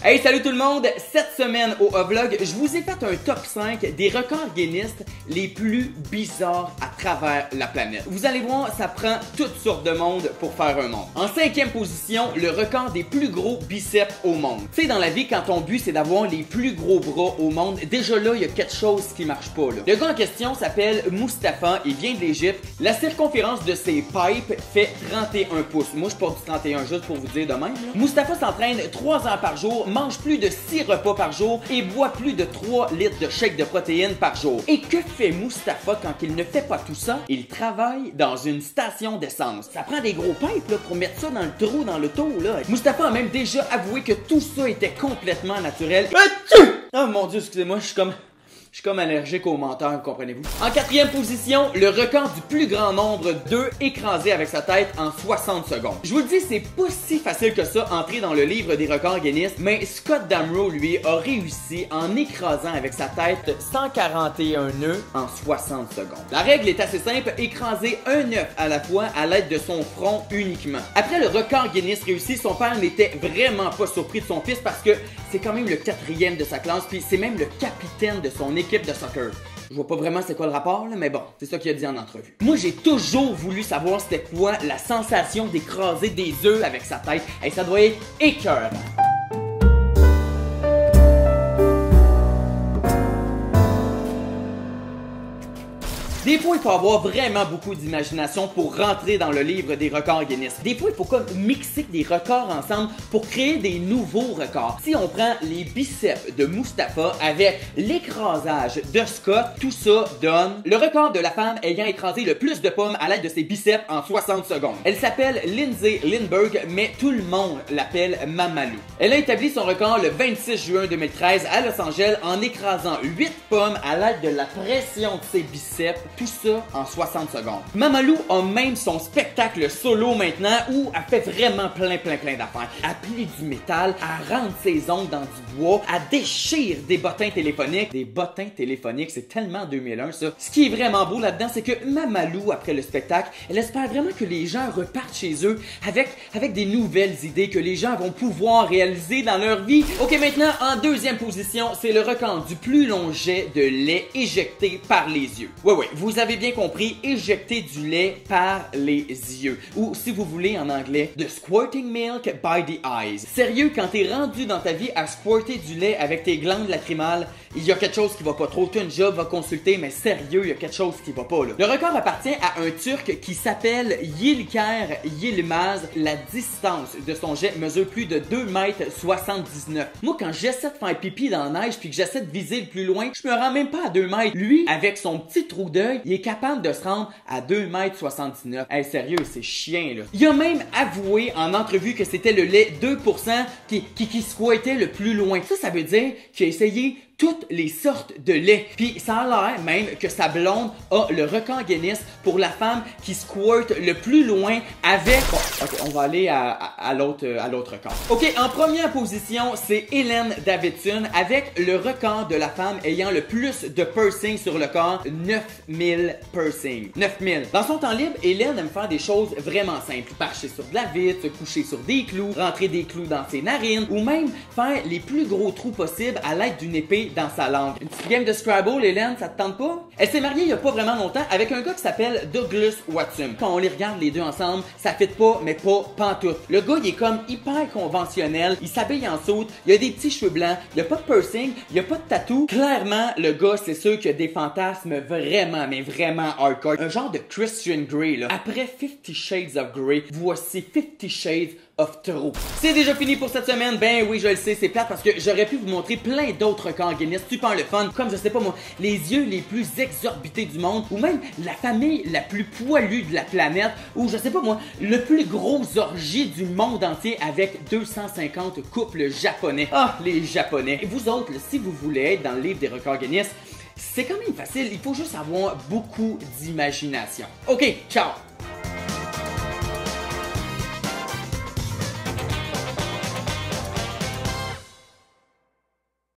Hey, salut tout le monde! Cette semaine au Vlog, je vous ai fait un top 5 des records Guinness les plus bizarres à travers la planète. Vous allez voir, ça prend toutes sortes de monde pour faire un monde. En 5e position, le record des plus gros biceps au monde. Tu sais, dans la vie, quand ton but c'est d'avoir les plus gros bras au monde, déjà là, il y a quelque chose qui marche pas là. Le gars en question s'appelle Mustapha, il vient de l'Égypte. La circonférence de ses pipes fait 31 pouces. Moi, je porte du 31 juste pour vous dire de même. Là. Mustapha s'entraîne 3 heures par jour, mange plus de 6 repas par jour et boit plus de 3 litres de shake de protéines par jour. Et que fait Mustapha quand il ne fait pas tout ça? Il travaille dans une station d'essence. Ça prend des gros pipes là, pour mettre ça dans le trou dans l'auto là. Mustapha a même déjà avoué que tout ça était complètement naturel. Oh mon Dieu, excusez-moi, je suis comme allergique aux menteurs, comprenez-vous. En 4e position, le record du plus grand nombre d'œufs écrasés avec sa tête en 60 secondes. Je vous le dis, c'est pas si facile que ça entrer dans le livre des records Guinness, mais Scott Damrow, lui, a réussi en écrasant avec sa tête 141 œufs en 60 secondes. La règle est assez simple, écraser un œuf à la fois à l'aide de son front uniquement. Après le record Guinness réussi, son père n'était vraiment pas surpris de son fils parce que c'est quand même le 4e de sa classe, puis c'est même le capitaine de son équipe de soccer. Je vois pas vraiment c'est quoi le rapport, là, mais bon, c'est ça qu'il a dit en entrevue. Moi, j'ai toujours voulu savoir c'était quoi la sensation d'écraser des œufs avec sa tête. Et ça doit être écœurant. Des fois, il faut avoir vraiment beaucoup d'imagination pour rentrer dans le livre des records Guinness. Des fois, il faut comme mixer des records ensemble pour créer des nouveaux records. Si on prend les biceps de Mustapha avec l'écrasage de Scott, tout ça donne le record de la femme ayant écrasé le plus de pommes à l'aide de ses biceps en 60 secondes. Elle s'appelle Lindsay Lindbergh, mais tout le monde l'appelle Mamalou. Elle a établi son record le 26 juin 2013 à Los Angeles en écrasant 8 pommes à l'aide de la pression de ses biceps. Tout ça en 60 secondes. Mamalou a même son spectacle solo maintenant où elle fait vraiment plein d'affaires. Elle plie du métal, elle rentre ses ongles dans du bois, elle déchire des bottins téléphoniques. Des bottins téléphoniques, c'est tellement 2001 ça. Ce qui est vraiment beau là-dedans, c'est que Mamalou, après le spectacle, elle espère vraiment que les gens repartent chez eux avec des nouvelles idées que les gens vont pouvoir réaliser dans leur vie. Ok, maintenant, en 2e position, c'est le record du plus long jet de lait éjecté par les yeux. Ouais, vous avez bien compris, éjecter du lait par les yeux. Ou si vous voulez en anglais, the squirting milk by the eyes. Sérieux, quand t'es rendu dans ta vie à squirter du lait avec tes glandes lacrymales, il y a quelque chose qui va pas. Trop tôt, une job va consulter, mais sérieux, il y a quelque chose qui va pas là. Le record appartient à un Turc qui s'appelle Yilker Yilmaz. La distance de son jet mesure plus de 2,79 m. Moi, quand j'essaie de faire pipi dans la neige puis que j'essaie de viser le plus loin, je me rends même pas à 2 mètres. Lui, avec son petit trou d'œil, il est capable de se rendre à 2,79 m. Hey, sérieux, c'est chien, là. Il a même avoué en entrevue que c'était le lait 2% qui squattait le plus loin. Ça veut dire qu'il a essayé toutes les sortes de lait. Puis ça a l'air même que sa blonde a le record Guinness pour la femme qui squirt le plus loin avec... Bon, ok, on va aller à l'autre record. Ok, en première position, c'est Hélène Davidson avec le record de la femme ayant le plus de piercing sur le corps, 9000 piercings. 9000. Dans son temps libre, Hélène aime faire des choses vraiment simples. Marcher sur de la vitre, se coucher sur des clous, rentrer des clous dans ses narines ou même faire les plus gros trous possibles à l'aide d'une épée dans sa langue. Une petite game de Scrabble, Hélène, ça te tente pas? Elle s'est mariée il y a pas vraiment longtemps avec un gars qui s'appelle Douglas Watson. Quand on les regarde les deux ensemble, ça fit pas, mais pas pantoute. Le gars, il est comme hyper conventionnel, il s'habille en soute, il a des petits cheveux blancs, il a pas de piercing, il a pas de tatou. Clairement, le gars, c'est sûr qu'il a des fantasmes vraiment, mais vraiment hardcore. Un genre de Christian Grey, là. Après 50 Shades of Grey, voici 50 Shades of Trop. C'est déjà fini pour cette semaine. Ben oui, je le sais, c'est plate parce que j'aurais pu vous montrer plein d'autres records Guinness super le fun, comme je sais pas moi, les yeux les plus exorbités du monde, ou même la famille la plus poilue de la planète, ou je sais pas moi, le plus gros orgie du monde entier avec 250 couples japonais. Ah, les japonais. Et vous autres, là, si vous voulez être dans le livre des records Guinness, c'est quand même facile, il faut juste avoir beaucoup d'imagination. Ok, ciao!